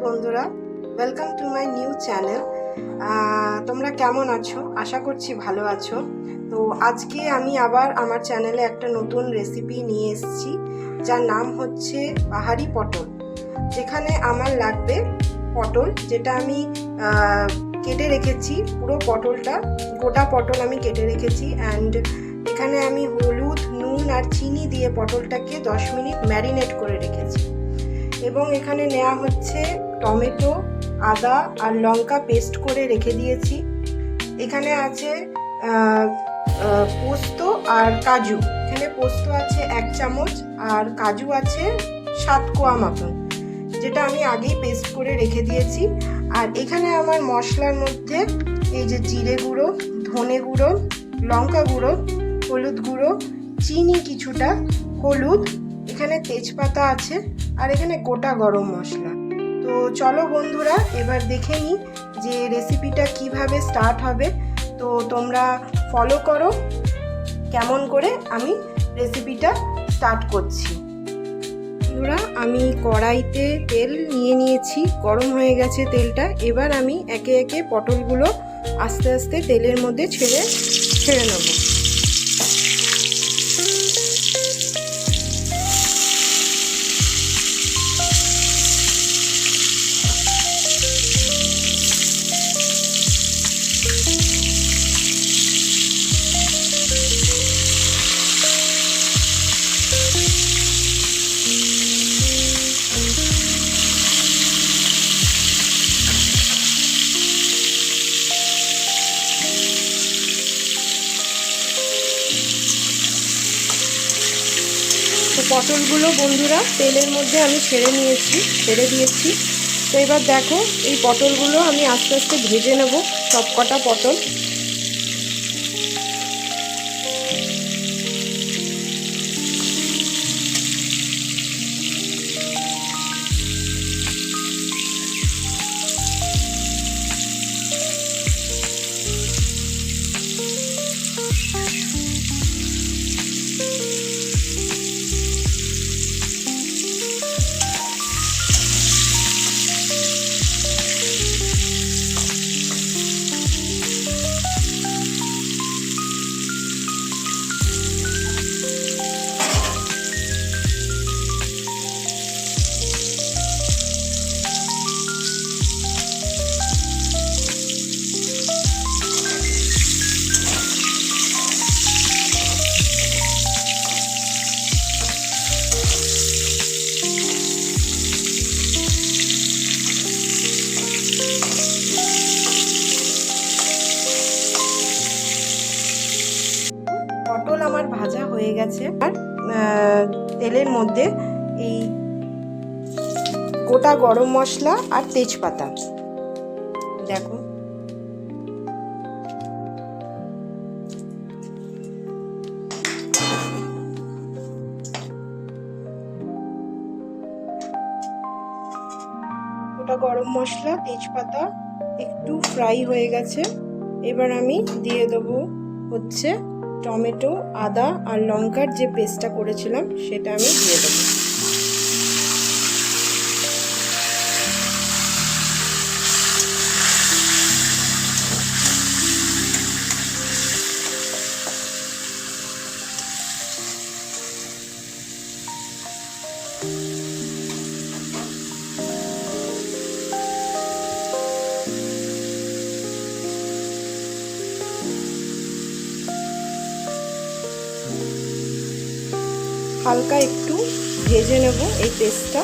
বন্ধুরা, welcome to my new channel. তোমরা কেমন আছো? আশা করছি ভালো আছো। তো আজকে আমি আবার আমার চ্যানেলে একটা নতুন রেসিপি নিয়ে এসেছি, যার নাম হচ্ছে পাহাড়ি পটল। যেখানে আমার লাগবে পটল, যেটা আমি কেটে রেখেছি। পুরো পটলটা, গোটা পটল আমি কেটে রেখেছি। অ্যান্ড এখানে আমি হলুদ, নুন আর চিনি দিয়ে পটলটাকে 10 মিনিট ম্যারিনেট করে রেখেছি। এবং এখানে নেওয়া হচ্ছে টমেটো, আদা আর লঙ্কা পেস্ট করে রেখে দিয়েছি। এখানে আছে পোস্ত আর কাজু। এখানে পোস্ত আছে 1 চামচ আর কাজু আছে 7 কোয়া মতন, যেটা আমি আগেই পেস্ট করে রেখে দিয়েছি। আর এখানে আমার মশলার মধ্যে এই যে জিরে গুঁড়ো, ধনে গুঁড়ো, লঙ্কা গুঁড়ো, হলুদ গুঁড়ো, চিনি কিছুটা, হলুদ, এখানে তেজপাতা আছে, আর এখানে গোটা গরম মশলা। তো চলো বন্ধুরা, এবার দেখে নিই যে রেসিপিটা কিভাবে স্টার্ট হবে। তো তোমরা ফলো করো কেমন করে আমি রেসিপিটা স্টার্ট করছি। বন্ধুরা, আমি কড়াইতে তেল নিয়ে নিয়েছি, গরম হয়ে গেছে তেলটা। এবার আমি একে একে পটলগুলো আস্তে আস্তে তেলের মধ্যে ছেড়ে নেব। তো পটলগুলো বন্ধুরা তেলের মধ্যে আমি ছেড়ে দিয়েছি। তো এবার দেখো, এই পটলগুলো আমি আস্তে আস্তে ভেজে নেব, সব কটা পটল। পটল আমার ভাজা হয়ে গেছে। আর তেলের মধ্যে এই গোটা গরম মশলা আর তেজপাতা, দেখো গোটা গরম মশলা, তেজপাতা একটু ফ্রাই হয়ে গেছে। এবার আমি দিয়ে দেবো হচ্ছে টমেটো, আদা আর লঙ্কার যে পেস্টটা করেছিলাম সেটা আমি দিয়ে দেবো। হালকা একটু ভেজে নেব এই পেস্টটা।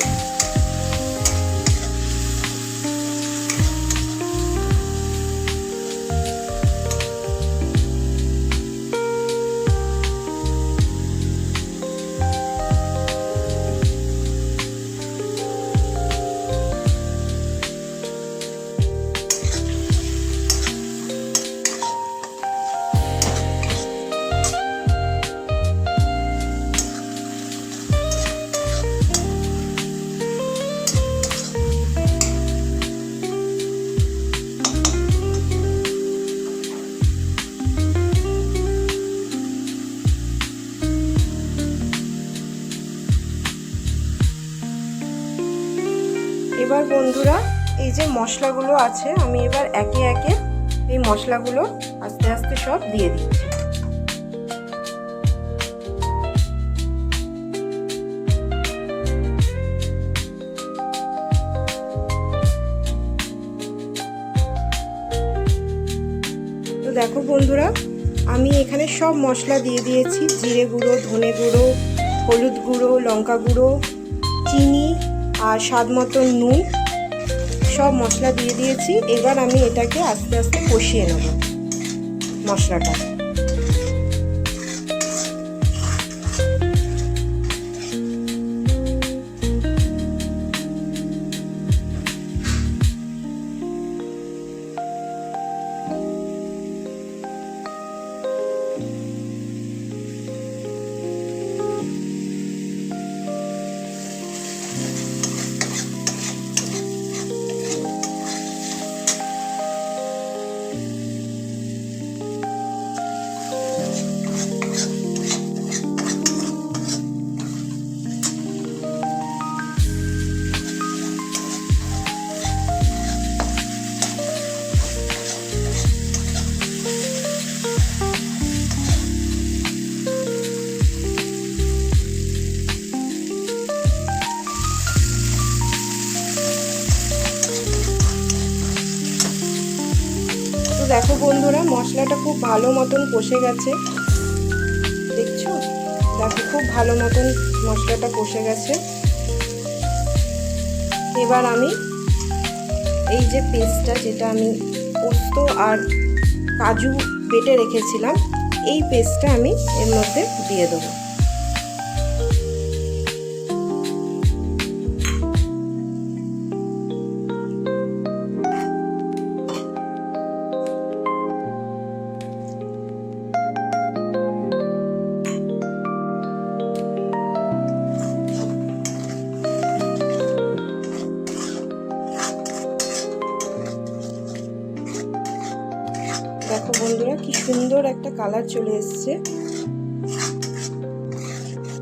বন্ধুরা, এই যে মশলাগুলো আছে আমি এবার একে একে এই মশলাগুলো আস্তে আস্তে সব দিয়ে দিচ্ছি। তো দেখো বন্ধুরা, আমি এখানে সব মশলা দিয়ে দিয়েছি। জিরে গুঁড়ো, ধনে গুঁড়ো, হলুদ গুঁড়ো, লঙ্কা গুঁড়ো, চিনি আর স্বাদ মতো নুন, সব মশলা দিয়ে দিয়েছি। এবার আমি এটাকে আস্তে আস্তে কষিয়ে নেব মশলাটা। দেখো বন্ধুরা, মশলাটা খুব ভালো মতন কষে গেছে, দেখছো? দেখো খুব ভালো মতন মশলাটা কষে গেছে। এবার আমি এই যে পেস্টটা, যেটা আমি পোস্ত আর কাজু বেটে রেখেছিলাম, এই পেস্টটা আমি এর মধ্যে দিয়ে দেবো। দেখো বন্ধুরা, কি সুন্দর একটা কালার চলে এসছে।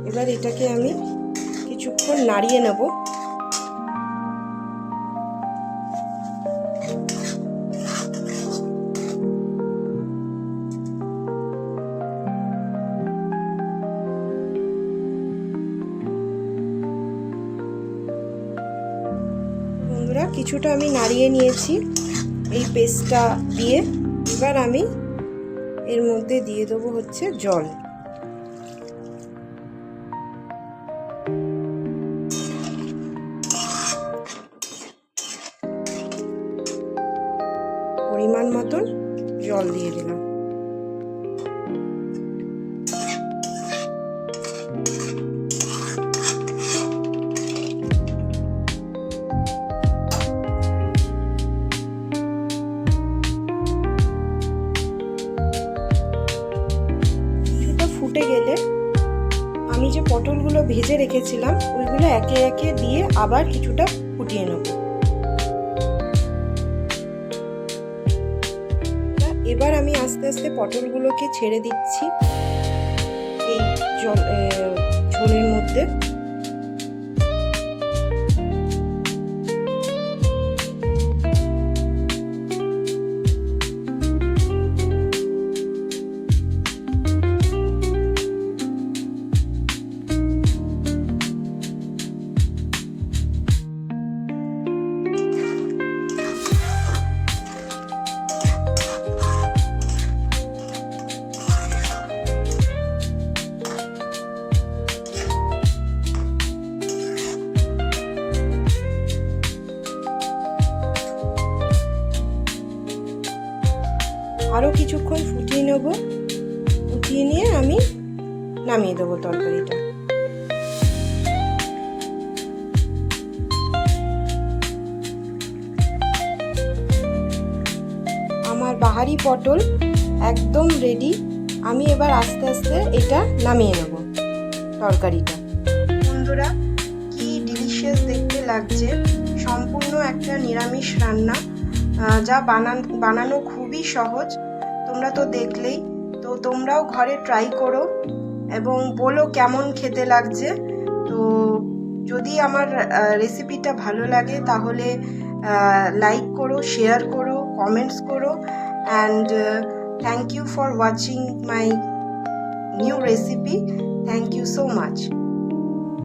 এবার এটাকে আমি কিছুক্ষণ নাড়িয়ে নেব। বন্ধুরা, কিছুটা আমি নাড়িয়ে নিয়েছি এই পেস্টটা দিয়ে। এবার আমি এর মধ্যে দিয়ে দেবো হচ্ছে জল। পরিমাণ মতন জল দিয়ে দিলাম। ফুটে গেলে আমি যে পটলগুলো ভেজে রেখেছিলাম ওইগুলো একে একে দিয়ে আবার কিছুটা ফুটিয়ে নেব। এবার আমি আস্তে আস্তে পটলগুলোকে ছেড়ে দিচ্ছি এই ঝোলের মধ্যে। আরও কিছুক্ষণ ফুটিয়ে নেব। ফুটিয়ে নিয়ে আমি নামিয়ে দেবো তরকারিটা। আমার বাহারি পটল একদম রেডি। আমি এবার আস্তে আস্তে এটা নামিয়ে নেব তরকারিটা। বন্ধুরা, কি ডিলিশিয়াস দেখতে লাগছে! সম্পূর্ণ একটা নিরামিষ রান্না, যা বানানো খুবই সহজ। তোমরা তো দেখলেই, তো তোমরাও ঘরে ট্রাই করো এবং বলো কেমন খেতে লাগছে। তো যদি আমার রেসিপিটা ভালো লাগে তাহলে লাইক করো, শেয়ার করো, কমেন্টস করো, and thank you for watching my new recipe. Thank you so much.